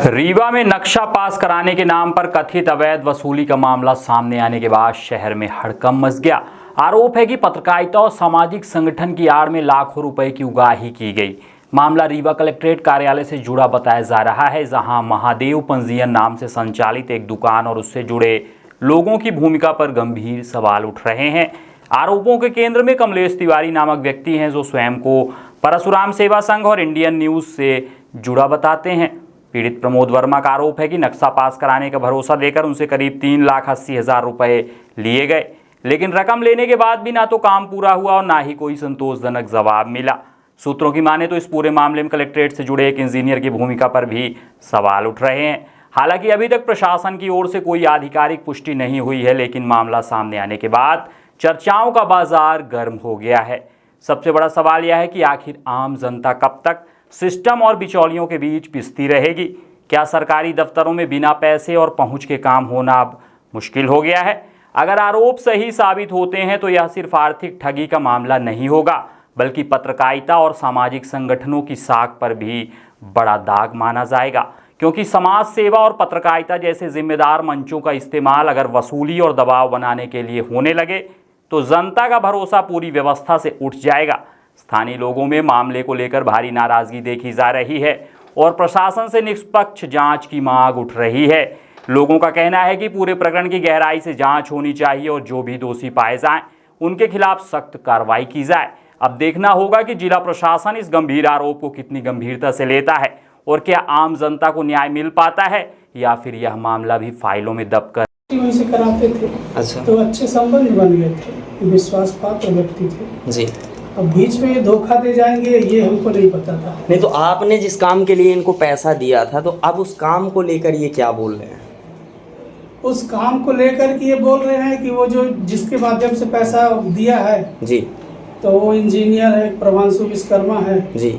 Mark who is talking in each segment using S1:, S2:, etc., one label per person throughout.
S1: रीवा में नक्शा पास कराने के नाम पर कथित अवैध वसूली का मामला सामने आने के बाद शहर में हड़कंप मच गया। आरोप है कि पत्रकारिता और सामाजिक संगठन की आड़ में लाखों रुपए की उगाही की गई। मामला रीवा कलेक्ट्रेट कार्यालय से जुड़ा बताया जा रहा है, जहां महादेव पंजीयन नाम से संचालित एक दुकान और उससे जुड़े लोगों की भूमिका पर गंभीर सवाल उठ रहे हैं। आरोपों के केंद्र में कमलेश तिवारी नामक व्यक्ति हैं, जो स्वयं को परशुराम सेवा संघ और इंडियन न्यूज से जुड़ा बताते हैं। पीड़ित प्रमोद वर्मा का आरोप है कि नक्शा पास कराने का भरोसा देकर उनसे करीब 3,80,000 रुपए लिए गए, लेकिन रकम लेने के बाद भी ना तो काम पूरा हुआ और ना ही कोई संतोषजनक जवाब मिला। सूत्रों की माने तो इस पूरे मामले में कलेक्ट्रेट से जुड़े एक इंजीनियर की भूमिका पर भी सवाल उठ रहे हैं। हालांकि अभी तक प्रशासन की ओर से कोई आधिकारिक पुष्टि नहीं हुई है, लेकिन मामला सामने आने के बाद चर्चाओं का बाजार गर्म हो गया है। सबसे बड़ा सवाल यह है कि आखिर आम जनता कब तक सिस्टम और बिचौलियों के बीच पिसती रहेगी। क्या सरकारी दफ्तरों में बिना पैसे और पहुंच के काम होना अब मुश्किल हो गया है? अगर आरोप सही साबित होते हैं तो यह सिर्फ आर्थिक ठगी का मामला नहीं होगा, बल्कि पत्रकारिता और सामाजिक संगठनों की साख पर भी बड़ा दाग माना जाएगा। क्योंकि समाज सेवा और पत्रकारिता जैसे जिम्मेदार मंचों का इस्तेमाल अगर वसूली और दबाव बनाने के लिए होने लगे तो जनता का भरोसा पूरी व्यवस्था से उठ जाएगा। स्थानीय लोगों में मामले को लेकर भारी नाराजगी देखी जा रही है और प्रशासन से निष्पक्ष जांच की मांग उठ रही है। लोगों का कहना है कि पूरे प्रकरण की गहराई से जांच होनी चाहिए और जो भी दोषी पाए जाएं, उनके खिलाफ सख्त कार्रवाई की जाए। अब देखना होगा कि जिला प्रशासन इस गंभीर आरोप को कितनी गंभीरता से लेता है और क्या आम जनता को न्याय मिल पाता है या फिर यह मामला भी फाइलों में दबकर
S2: वहीं से कराते थे।
S3: अच्छा,
S2: तो अच्छे संबंध बन गए थे, विश्वास पात्र व्यक्ति थे
S3: जी।
S2: अब बीच में ये धोखा दे जाएंगे ये हमको नहीं पता था।
S3: नहीं तो आपने जिस काम के लिए इनको पैसा दिया था, तो अब उस काम को लेकर ये क्या बोल रहे हैं?
S2: उस काम को लेकर कि ये बोल रहे हैं कि वो जो जिसके माध्यम से पैसा दिया है
S3: जी,
S2: तो वो इंजीनियर है, प्रभांशु विश्वकर्मा है
S3: जी।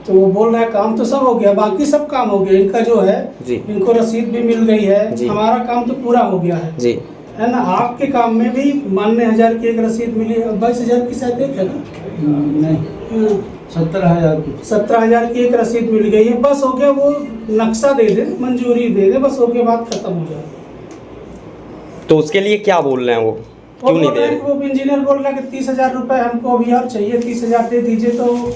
S2: तो वो बोल रहा है काम तो सब हो गया, बाकी सब काम हो गया, इनका जो है
S3: जी,
S2: इनको रसीद भी मिल गई है, हमारा काम तो पूरा हो गया है
S3: जी,
S2: है ना। आपके काम में भी मान्य 1,000 की एक रसीद मिली है, 22,000 की शायद एक है ना, नहीं 17,000 की एक रसीद मिल गई है। बस हो गया, वो नक्शा दे दे, मंजूरी दे दे, बस हो गया, बात खत्म हो जाए।
S3: तो उसके लिए क्या बोल रहे हैं वो क्यों नहीं दे रहे?
S2: वो इंजीनियर बोल रहा है कि 30,000 रुपए हमको अभी और चाहिए, 30,000 दे दीजिए तो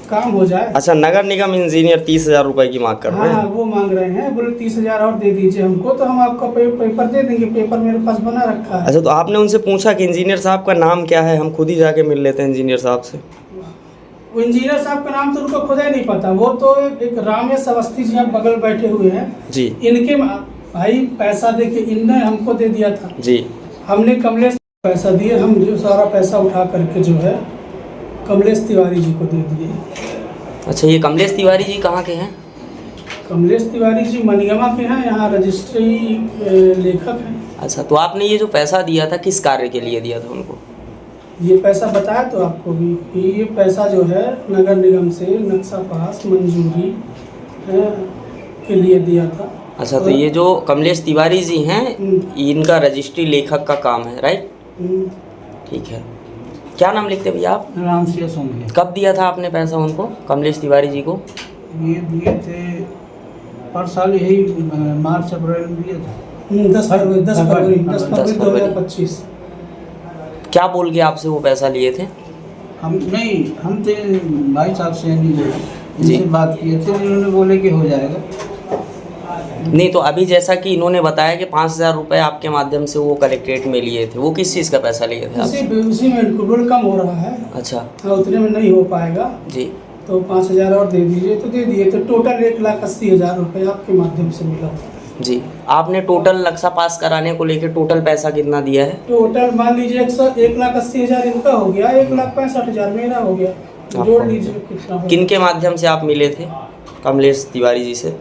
S2: काम हो जाए।
S3: अच्छा, नगर निगम इंजीनियर 30,000 रुपए की मांग कर रहे हैं?
S2: हाँ, वो मांग रहे हैं, बोले 30,000 और दे दीजिए हमको तो हम आपका पेपर दे देंगे। पेपर मेरे पास बना रखा है।
S3: अच्छा, तो आपने उनसे पूछा कि इंजीनियर साहब का नाम क्या है? हम खुद ही जाके मिल लेते हैं इंजीनियर साहब से।
S2: वो इंजीनियर साहब का नाम तो उनको खुद ही नहीं पता। वो तो एक रामेश अवस्थी जी यहाँ बगल बैठे हुए हैं
S3: जी।
S2: इनके भाई पैसा दे के इनने हमको दे दिया था
S3: जी।
S2: हमने कमलेश पैसा दिए, हम जो सारा पैसा उठा करके जो है कमलेश तिवारी जी को दे दिए।
S3: अच्छा, ये कमलेश तिवारी जी कहाँ के हैं?
S2: कमलेश तिवारी जी मनिगमा के हैं, यहाँ रजिस्ट्री लेखक हैं।
S3: अच्छा, तो आपने ये जो पैसा दिया था किस कार्य के लिए दिया था उनको?
S2: ये पैसा बताया तो आपको भी कि ये पैसा जो है नगर निगम से नक्शा पास मंजूरी के लिए दिया था।
S3: अच्छा, तो ये जो कमलेश तिवारी जी हैं इनका रजिस्ट्री लेखक का काम है, राइट? ठीक है। क्या नाम लिखते भैया आप?
S4: राम सिंह सोनी।
S3: कब दिया था आपने पैसा उनको, कमलेश तिवारी जी को?
S4: ये दिए थे पर साल, यही मार्च अप्रैल में दिए थे।
S2: 10 फरवरी 2025।
S3: क्या बोल के आपसे वो पैसा लिए थे?
S4: हम तो भाई साहब से नहीं बोले,
S3: जी।
S4: इनसे बात किए थे, इन्होंने बोले कि हो जाएगा।
S3: नहीं, तो अभी जैसा कि इन्होंने बताया कि 5,000 रुपये आपके माध्यम से वो कलेक्ट्रेट में लिए थे, वो किस चीज़ का पैसा लिए थे आपसे?
S2: उसी में इनक्लूड कम हो रहा है।
S3: अच्छा,
S2: हाँ, उतने में नहीं हो पाएगा
S3: जी।
S2: तो 5,000 और दे दीजिए तो दे दिए, तो टोटल 1,80,000 रुपये आपके माध्यम से मिला
S3: जी। आपने टोटल नक्शा पास कराने को लेकर टोटल पैसा कितना दिया है?
S2: टोटल मान लीजिए 1,80,000 इनका हो गया, 1,65,000 मेरा हो गया, जोड़ लीजिए कितना हो।
S3: किन के माध्यम से आप मिले थे कमलेश तिवारी जी से?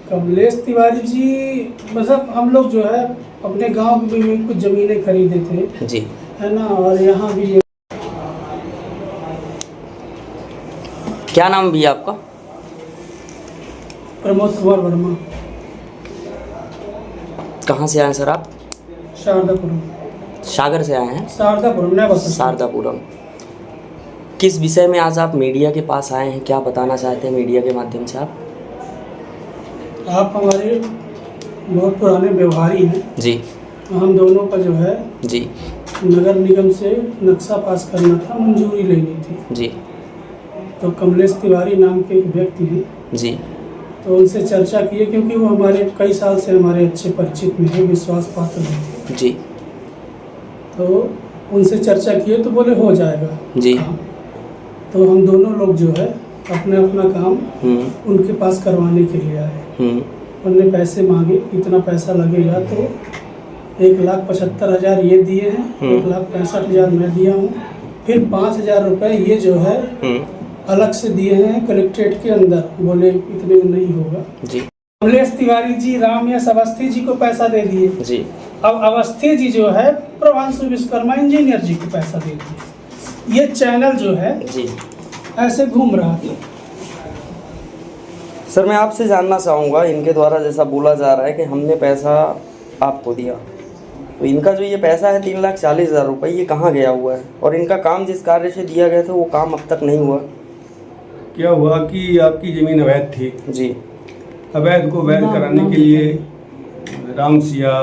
S2: कमलेश तिवारी जी मतलब हम लोग जो है अपने गांव में कुछ ज़मीनें खरीदे थे
S3: जी,
S2: है ना, और यहाँ भी।
S3: क्या नाम भी आपका?
S2: प्रमोद कुमार वर्मा।
S3: कहाँ से आए हैं सर आप?
S2: शारदापुरम।
S3: सागर से आए हैं?
S2: शारदापुरम, नहीं बस
S3: शारदापुरम। किस विषय में आज आप मीडिया के पास आए हैं, क्या बताना चाहते हैं मीडिया के माध्यम से आप?
S2: आप हमारे बहुत पुराने व्यवहारी हैं।
S3: जी
S2: हम दोनों का जो है
S3: जी
S2: नगर निगम से नक्शा पास करना था, मंजूरी लेनी थी।
S3: जी
S2: तो कमलेश तिवारी नाम के एक व्यक्ति हैं,
S3: जी
S2: तो उनसे चर्चा किए क्योंकि वो हमारे कई साल से हमारे अच्छे परिचित में है, विश्वास पात्र हैं।
S3: जी
S2: तो उनसे चर्चा किए तो बोले हो जाएगा
S3: जी।
S2: काम। तो हम दोनों लोग जो है अपना अपना काम उनके पास करवाने के लिए आए। उनने पैसे मांगे, कितना पैसा लगेगा, तो 1,75,000 ये दिए हैं, 1,65,000 मैं दिया हूँ, फिर 5,000 रुपये ये जो है अलग से दिए हैं कलेक्ट्रेट के अंदर, बोले इतने में नहीं होगा
S3: जी।
S2: कमलेश तिवारी जी रामयश अवस्थी जी को पैसा दे दिए
S3: जी।
S2: अब अवस्थी जी जो है प्रभांशु विश्वकर्मा इंजीनियर जी को पैसा दे दिए। ये चैनल जो है
S3: जी
S2: ऐसे घूम रहा था।
S3: सर मैं आपसे जानना चाहूँगा, इनके द्वारा जैसा बोला जा रहा है कि हमने पैसा आपको दिया, तो इनका जो ये पैसा है 3,40,000 रुपये, ये कहाँ गया हुआ है? और इनका काम जिस कार्य से दिया गया था वो काम अब तक नहीं हुआ।
S5: क्या हुआ कि आपकी ज़मीन अवैध थी,
S3: जी।
S5: अवैध को वैध कराने के लिए राम सिया